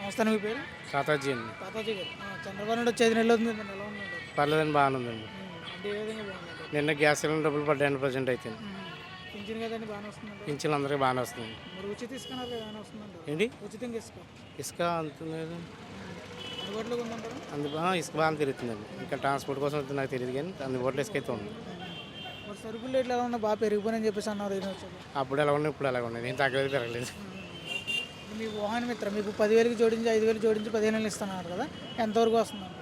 నమస్తే మీ పేరు? తాతాజీ అండి. తాతాజీ గారు. చంద్రబాబు నాయుడు వచ్చి 5 నెలలు అవుతుందండి. ఎలా ఉందండి? పర్లేదండి, బాగానే ఉందండి. అంటే ఏ విధంగా బాగుందండి? నిన్న గ్యాస్ సిలిండర్ డబ్బులు పడ్డాయండి ప్రజెంట్ అయితే. పింఛన్ కదండి బాగానే వస్తుందండి. పింఛన్లు అందరికీ బాగానే వస్తుంది. మరి ఉచిత ఇసుకన్నారు కదా బాగానే వస్తుందండి. ఏంటి ఉచితంగా ఇసుక ఇసుక అందుతుంది. అందుబాటులోకి ఉందంటారా? ఇసుక బాగా తిరుగుతుందండి. ఇంకా ట్రాన్స్పోర్ట్ కోసం అయితే నాకు తెలియదు కానీ అందుబాటులో ఇసుక అయితే ఉంది. మరి సరుకులు రేట్లు ఎలా ఉన్నాయి? బాగా పెరిగిపోయినని చెప్పేసి అన్నారు ఈయన వచ్చాక. అప్పుడు ఎలా ఉన్నాయి, ఇప్పుడు ఎలా ఉన్నాయి. నేను తగ్గలేదు, పెరగలేదు. మీ వాహన మిత్ర మీకు 10,000కి జోడించి 5,000 జోడించి 15,000 ఇస్తున్నారు కదా, ఎంతవరకు వస్తుందండి?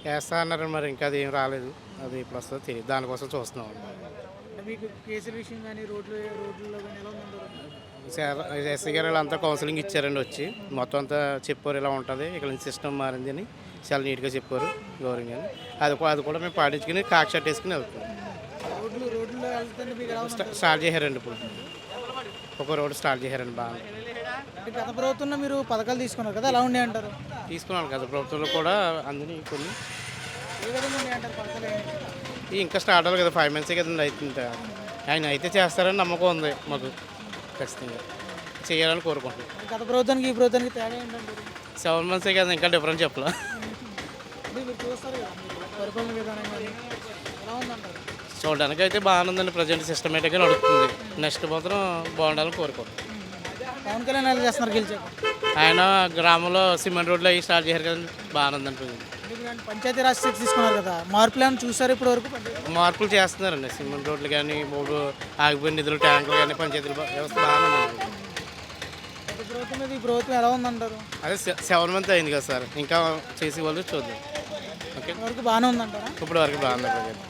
వేస్తా అన్నారు మరి ఇంకా అది ఏం రాలేదు. అది ఇప్పుడు వస్తుందో తెలియదు, దానికోసం చూస్తున్నాం. అంటే మీకు కేసుల విషయం కానీ రోడ్లలో కానీ ఎలా ఉందంటారు? ఎస్సీ గారు అంతా కౌన్సిలింగ్ ఇచ్చారండి. వచ్చి మొత్తం అంతా చెప్పారు ఇలా ఉంటుంది, ఇక్కడ నుంచి సిస్టమ్ మారింది అని చాలా నీట్గా చెప్పారు గౌరవంగా. అది కూడా మేము పాటించుకుని కాక్ షర్ట్ వేసుకుని వెళ్తాం. రోడ్లో వెళ్తుంటే మీకు ఎలా ఉంది? స్టార్ట్ చేశారండి. ఇప్పుడు ఒక రోడ్ స్టార్ట్ చేశారండి. బాగా అంటే గత ప్రభుత్వంలో మీరు పథకాలు తీసుకున్నారు కదా, ఎలా ఉండే అంటారు? తీసుకున్నాను కదా, ప్రభుత్వంలో కూడా అందని కొన్ని ఏ విధంగా ఉండే అంటారు పథకాలు ఏంటి? ఇంకా స్టార్ట్ అవ్వాలి కదా, 5 months కదండి అవుతుంది. ఆయన అయితే చేస్తారని నమ్మకం ఉంది మాకు. ఖచ్చితంగా చేయాలని కోరుకుంటున్నాం. గత ప్రభుత్వానికి ఈ ప్రభుత్వానికి తేడా ఏంటంటారు? 7 months కదా, ఇంకా డిఫరెన్స్ చెప్పలే. అంటే మీరు చూస్తారు కదా, మీరు పరిపాలన విధానం కానీ ఎలా ఉందంటారు? చూడడానికి అయితే బాగానే ఉందండి. ప్రజెంట్ సిస్టమేటిక్గా నడుస్తుంది. నెక్స్ట్ మాత్రం బాగుండాలని కోరుకుంటున్నాం. పవన్ కళ్యాణ్ ఎలా చేస్తున్నారు గెలిచాక? ఆయన గ్రామంలో సిమెంట్ రోడ్లు అవి స్టార్ట్ చేశారు కదండి, బాగానే ఉందండి. ప్రజెంట్ అంటే పంచాయతీ రాజ్ శాఖ తీసుకున్నారు కదా, మార్పులు ఏమైనా చూసారు ఇప్పటి వరకు? మార్పులు చేస్తున్నారండి. సిమెంట్ రోడ్లు కానీ, మూడు ఆగిపోయిన నిధులు, ట్యాంకులు కానీ, పంచాయతీల వ్యవస్థ బాగానే ఉంది. గత ప్రభుత్వం మీద ఈ ప్రభుత్వం ఎలా ఉందంటారు? అదే 7 months అయింది కదా సార్, ఇంకా చేసే వాళ్ళు చూద్దాం. ఓకే, ఇప్పటి వరకు బాగానే ఉందంటారా? ఇప్పుడు వరకు బాగుంది. ప్రజెంట్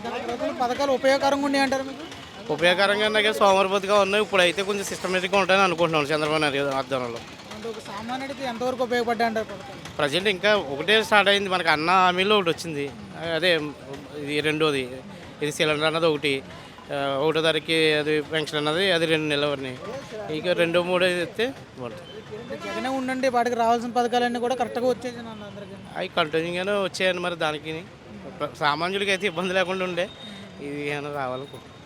గత ప్రభుత్వం పథకాలు ఉపయోగకరంగా ఉండే అంటారు మీకు? ఉపయోగకరంగా ఉన్నాయి, సోమరిపోతుగా ఉన్నాయి. ఇప్పుడు అయితే కొంచెం సిస్టమేటిక్గా ఉంటాయని అనుకుంటున్నాను చంద్రబాబు నాయుడు ఆధ్వర్యంలో. అంటే ఒక సామాన్యుడికి ఎంతవరకు ఉపయోగపడ్డా అంటారు పథకాలు? ప్రజెంట్ ఇంకా ఒకటే స్టార్ట్ అయింది మనకు. అన్న హామీలో ఒకటి వచ్చింది, అదే ఇది రెండోది. ఇది సిలిండర్ అన్నది ఒకటి, 1వ తారీఖుకి అది పెన్షన్ అన్నది, అది 2 నెలలు ఉన్నాయి. ఇక 2, 3 ఇస్తే బాగుంటుంది. జగనే ఉండండి, వాటికి రావాల్సిన పథకాలన్నీ కూడా కరెక్ట్గా వచ్చేసి అందరికీ అవి కంటిన్యూగానే వచ్చాయండి. మరి దానికి సామాన్యులకి అయితే ఇబ్బంది లేకుండా ఉండే ఇది ఏమైనా రావాలనుకుంటున్నాను.